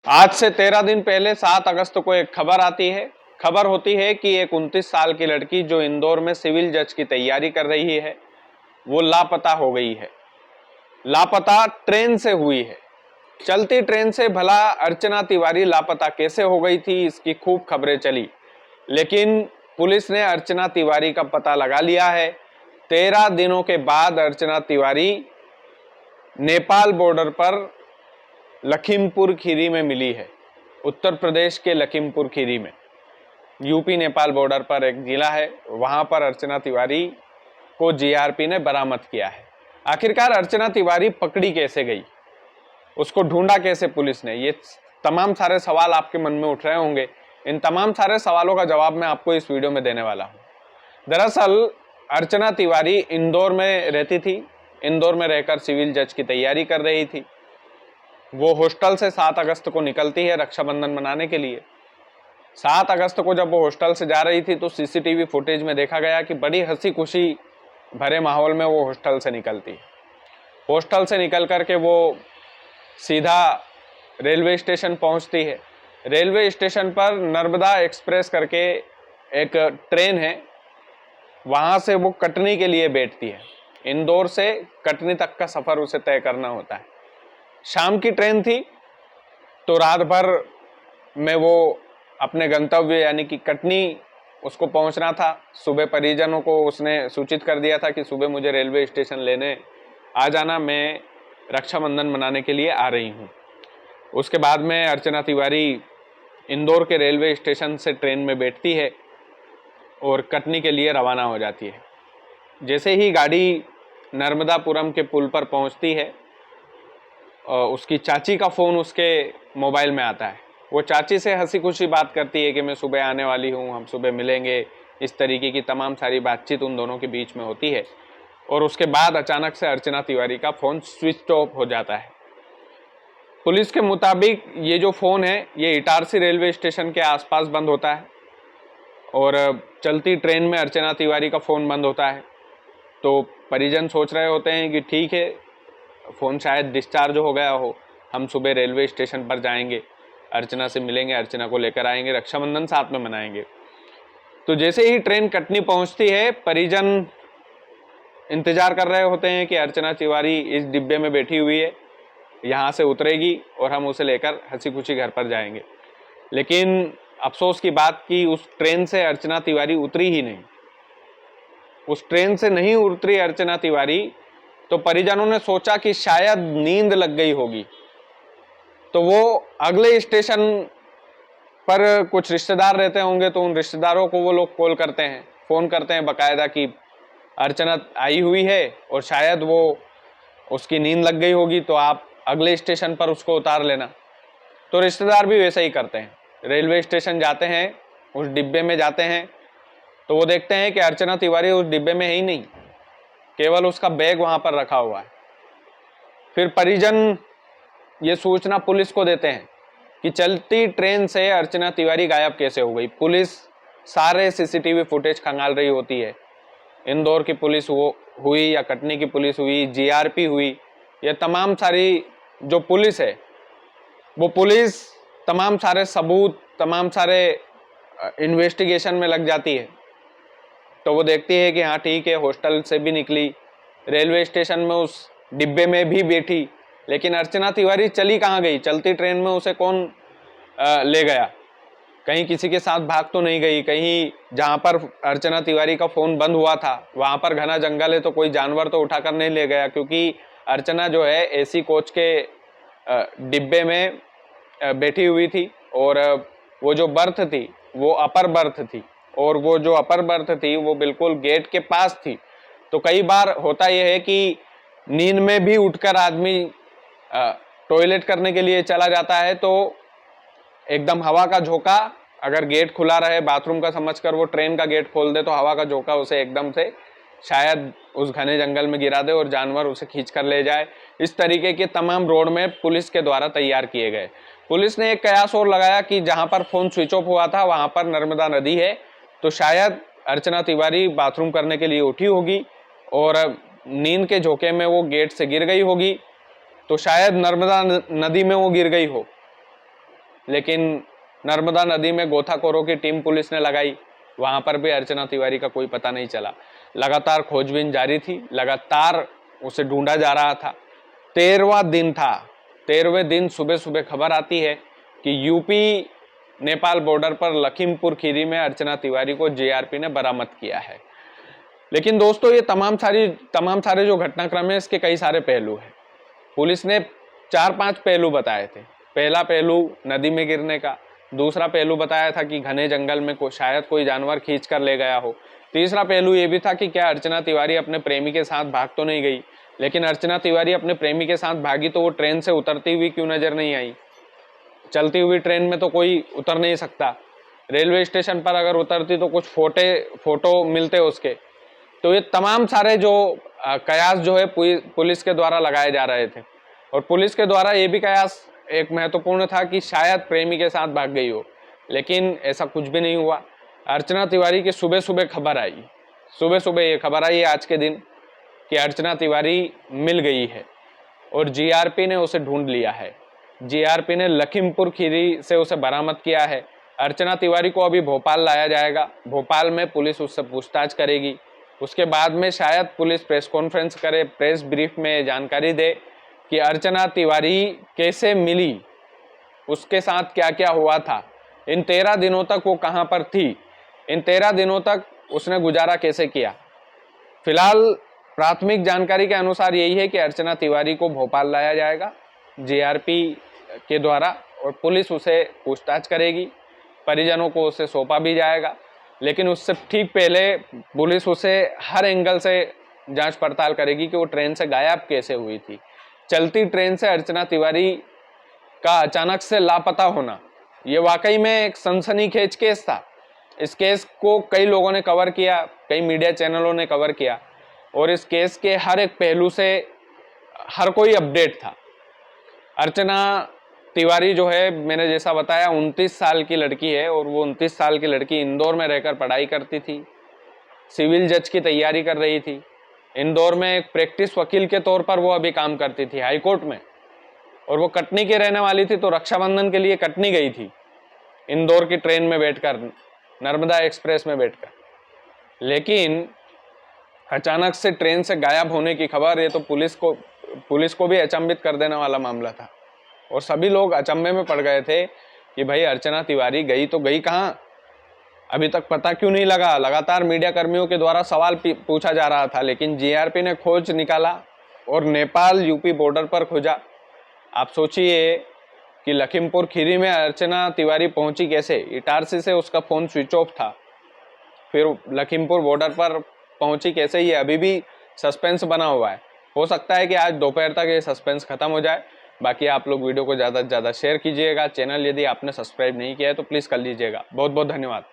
आज से 13 दिन पहले 7 अगस्त को एक खबर आती है। खबर होती है कि एक 29 साल की लड़की जो इंदौर में सिविल जज की तैयारी कर रही है, वो लापता हो गई है। लापता ट्रेन से हुई है। चलती ट्रेन से भला अर्चना तिवारी लापता कैसे हो गई थी, इसकी खूब खबरें चली, लेकिन पुलिस ने अर्चना तिवारी का पता लगा लिया है। 13 दिनों के बाद अर्चना तिवारी नेपाल बॉर्डर पर लखीमपुर खीरी में मिली है। उत्तर प्रदेश के लखीमपुर खीरी में, यूपी नेपाल बॉर्डर पर एक जिला है, वहां पर अर्चना तिवारी को जीआरपी ने बरामद किया है। आखिरकार अर्चना तिवारी पकड़ी कैसे गई, उसको ढूंढा कैसे पुलिस ने, ये तमाम सारे सवाल आपके मन में उठ रहे होंगे। इन तमाम सारे सवालों का जवाब मैं आपको इस वीडियो में देने वाला हूं। दरअसल अर्चना तिवारी इंदौर में रहती थी। इंदौर में रहकर सिविल जज की तैयारी कर रही थी। वो हॉस्टल से 7 अगस्त को निकलती है रक्षाबंधन मनाने के लिए। 7 अगस्त को जब वो हॉस्टल से जा रही थी तो सीसीटीवी फुटेज में देखा गया कि बड़ी हंसी खुशी भरे माहौल में वो हॉस्टल से निकलती है। हॉस्टल से निकल करके वो सीधा रेलवे स्टेशन पहुंचती है। रेलवे स्टेशन पर नर्मदा एक्सप्रेस करके एक ट्रेन है, वहां से वो कटनी के लिए बैठती है। इंदौर से कटनी तक का सफर उसे तय करना होता है। शाम की ट्रेन थी, तो रात भर में वो अपने गंतव्य यानी कि कटनी उसको पहुंचना था। सुबह परिजनों को उसने सूचित कर दिया था कि सुबह मुझे रेलवे स्टेशन लेने आ जाना, मैं रक्षाबंधन मनाने के लिए आ रही हूं। उसके बाद में अर्चना तिवारी इंदौर के रेलवे स्टेशन से ट्रेन में बैठती है और कटनी के लिए रवाना हो जाती है। जैसे ही गाड़ी नर्मदापुरम के पुल पर पहुंचती है, उसकी चाची का फ़ोन उसके मोबाइल में आता है। वो चाची से हंसी खुशी बात करती है कि मैं सुबह आने वाली हूँ, हम सुबह मिलेंगे। इस तरीके की तमाम सारी बातचीत उन दोनों के बीच में होती है और उसके बाद अचानक से अर्चना तिवारी का फ़ोन स्विच ऑफ हो जाता है। पुलिस के मुताबिक ये जो फ़ोन है ये इटारसी रेलवे स्टेशन के आसपास बंद होता है और चलती ट्रेन में अर्चना तिवारी का फ़ोन बंद होता है। तो परिजन सोच रहे होते हैं कि ठीक है, फ़ोन शायद डिस्चार्ज हो गया हो, हम सुबह रेलवे स्टेशन पर जाएंगे, अर्चना से मिलेंगे, अर्चना को लेकर आएंगे, रक्षाबंधन साथ में मनाएंगे। तो जैसे ही ट्रेन कटनी पहुंचती है, परिजन इंतजार कर रहे होते हैं कि अर्चना तिवारी इस डिब्बे में बैठी हुई है, यहाँ से उतरेगी और हम उसे लेकर हंसी खुशी घर पर जाएंगे। लेकिन अफसोस की बात कि उस ट्रेन से अर्चना तिवारी उतरी ही नहीं। उस ट्रेन से नहीं उतरी अर्चना तिवारी, तो परिजनों ने सोचा कि शायद नींद लग गई होगी। तो वो अगले स्टेशन पर कुछ रिश्तेदार रहते होंगे, तो उन रिश्तेदारों को वो लोग कॉल करते हैं, फ़ोन करते हैं बाकायदा कि अर्चना आई हुई है और शायद वो उसकी नींद लग गई होगी, तो आप अगले स्टेशन पर उसको उतार लेना। तो रिश्तेदार भी वैसा ही करते हैं, रेलवे स्टेशन जाते हैं, उस डिब्बे में जाते हैं, तो वो देखते हैं कि अर्चना तिवारी उस डिब्बे में है ही नहीं, केवल उसका बैग वहां पर रखा हुआ है। फिर परिजन ये सूचना पुलिस को देते हैं कि चलती ट्रेन से अर्चना तिवारी गायब कैसे हो गई। पुलिस सारे सीसीटीवी फुटेज खंगाल रही होती है। इंदौर की पुलिस वो हुई या कटनी की पुलिस हुई, जीआरपी हुई, ये तमाम सारी जो पुलिस है, वो पुलिस तमाम सारे सबूत, तमाम सारे इन्वेस्टिगेशन में लग जाती है। तो वो देखती है कि हाँ ठीक है, हॉस्टल से भी निकली, रेलवे स्टेशन में उस डिब्बे में भी बैठी, लेकिन अर्चना तिवारी चली कहाँ गई? चलती ट्रेन में उसे कौन ले गया? कहीं किसी के साथ भाग तो नहीं गई? कहीं जहाँ पर अर्चना तिवारी का फ़ोन बंद हुआ था वहाँ पर घना जंगल है, तो कोई जानवर तो उठाकर नहीं ले गया? क्योंकि अर्चना जो है एसी कोच के डिब्बे में बैठी हुई थी और वो जो बर्थ थी वो अपर बर्थ थी, और वो जो अपर बर्थ थी वो बिल्कुल गेट के पास थी। तो कई बार होता यह है कि नींद में भी उठकर आदमी टॉयलेट करने के लिए चला जाता है, तो एकदम हवा का झोंका, अगर गेट खुला रहे बाथरूम का समझकर वो ट्रेन का गेट खोल दे, तो हवा का झोंका उसे एकदम से शायद उस घने जंगल में गिरा दे और जानवर उसे खींच कर ले जाए। इस तरीके के तमाम रोड में पुलिस के द्वारा तैयार किए गए। पुलिस ने एक कयास और लगाया कि जहां पर फोन स्विच ऑफ हुआ था वहां पर नर्मदा नदी है, तो शायद अर्चना तिवारी बाथरूम करने के लिए उठी होगी और नींद के झोंके में वो गेट से गिर गई होगी, तो शायद नर्मदा नदी में वो गिर गई हो। लेकिन नर्मदा नदी में गोताखोरों की टीम पुलिस ने लगाई, वहां पर भी अर्चना तिवारी का कोई पता नहीं चला। लगातार खोजबीन जारी थी, लगातार उसे ढूंढा जा रहा था। 13वां दिन था। 13वें दिन सुबह सुबह खबर आती है कि यूपी नेपाल बॉर्डर पर लखीमपुर खीरी में अर्चना तिवारी को जीआरपी ने बरामद किया है। लेकिन दोस्तों, ये तमाम सारे जो घटनाक्रम है, इसके कई सारे पहलू हैं। पुलिस ने 4-5 पहलू बताए थे। पहला पहलू नदी में गिरने का, दूसरा पहलू बताया था कि घने जंगल में शायद कोई जानवर खींच कर ले गया हो। तीसरा पहलू ये भी था कि क्या अर्चना तिवारी अपने प्रेमी के साथ भाग तो नहीं गई। लेकिन अर्चना तिवारी अपने प्रेमी के साथ भागी तो वो ट्रेन से उतरती हुई क्यों नजर नहीं आई? चलती हुई ट्रेन में तो कोई उतर नहीं सकता। रेलवे स्टेशन पर अगर उतरती तो कुछ फोटो मिलते उसके। तो ये तमाम सारे जो कयास जो है पुलिस के द्वारा लगाए जा रहे थे, और पुलिस के द्वारा ये भी कयास एक महत्वपूर्ण था कि शायद प्रेमी के साथ भाग गई हो। लेकिन ऐसा कुछ भी नहीं हुआ। अर्चना तिवारी की सुबह सुबह खबर आई, सुबह सुबह ये खबर आई आज के दिन कि अर्चना तिवारी मिल गई है और जीआरपी ने उसे ढूंढ लिया है। जीआरपी ने लखीमपुर खीरी से उसे बरामद किया है। अर्चना तिवारी को अभी भोपाल लाया जाएगा। भोपाल में पुलिस उससे पूछताछ करेगी। उसके बाद में शायद पुलिस प्रेस कॉन्फ्रेंस करे, प्रेस ब्रीफ में जानकारी दे कि अर्चना तिवारी कैसे मिली, उसके साथ क्या क्या हुआ था, इन 13 दिनों तक वो कहां पर थी, इन 13 दिनों तक उसने गुजारा कैसे किया। फिलहाल प्राथमिक जानकारी के अनुसार यही है कि अर्चना तिवारी को भोपाल लाया जाएगा जीआरपी के द्वारा, और पुलिस उसे पूछताछ करेगी। परिजनों को उसे सौंपा भी जाएगा। लेकिन उससे ठीक पहले पुलिस उसे हर एंगल से जांच पड़ताल करेगी कि वो ट्रेन से गायब कैसे हुई थी। चलती ट्रेन से अर्चना तिवारी का अचानक से लापता होना, ये वाकई में एक सनसनीखेज केस था। इस केस को कई लोगों ने कवर किया, कई मीडिया चैनलों ने कवर किया, और इस केस के हर एक पहलू से हर कोई अपडेट था। अर्चना तिवारी जो है, मैंने जैसा बताया, 29 साल की लड़की है, और वो 29 साल की लड़की इंदौर में रहकर पढ़ाई करती थी, सिविल जज की तैयारी कर रही थी। इंदौर में एक प्रैक्टिस वकील के तौर पर वो अभी काम करती थी हाई कोर्ट में, और वो कटनी की रहने वाली थी। तो रक्षाबंधन के लिए कटनी गई थी इंदौर की ट्रेन में बैठकर, नर्मदा एक्सप्रेस में बैठकर। लेकिन अचानक से ट्रेन से गायब होने की खबर, ये तो पुलिस को भी अचंभित कर देने वाला मामला था, और सभी लोग अचंभे में पड़ गए थे कि भाई अर्चना तिवारी गई तो गई कहां, अभी तक पता क्यों नहीं लगा। लगातार मीडिया कर्मियों के द्वारा सवाल पूछा जा रहा था, लेकिन जीआरपी ने खोज निकाला और नेपाल यूपी बॉर्डर पर खोजा। आप सोचिए कि लखीमपुर खीरी में अर्चना तिवारी पहुंची कैसे। इटारसी से उसका फोन स्विच ऑफ था, फिर लखीमपुर बॉर्डर पर पहुंची कैसे, ये अभी भी सस्पेंस बना हुआ है। हो सकता है कि आज दोपहर तक ये सस्पेंस खत्म हो जाए। बाकी आप लोग वीडियो को ज़्यादा से ज़्यादा शेयर कीजिएगा। चैनल यदि आपने सब्सक्राइब नहीं किया है तो प्लीज़ कर लीजिएगा। बहुत बहुत धन्यवाद।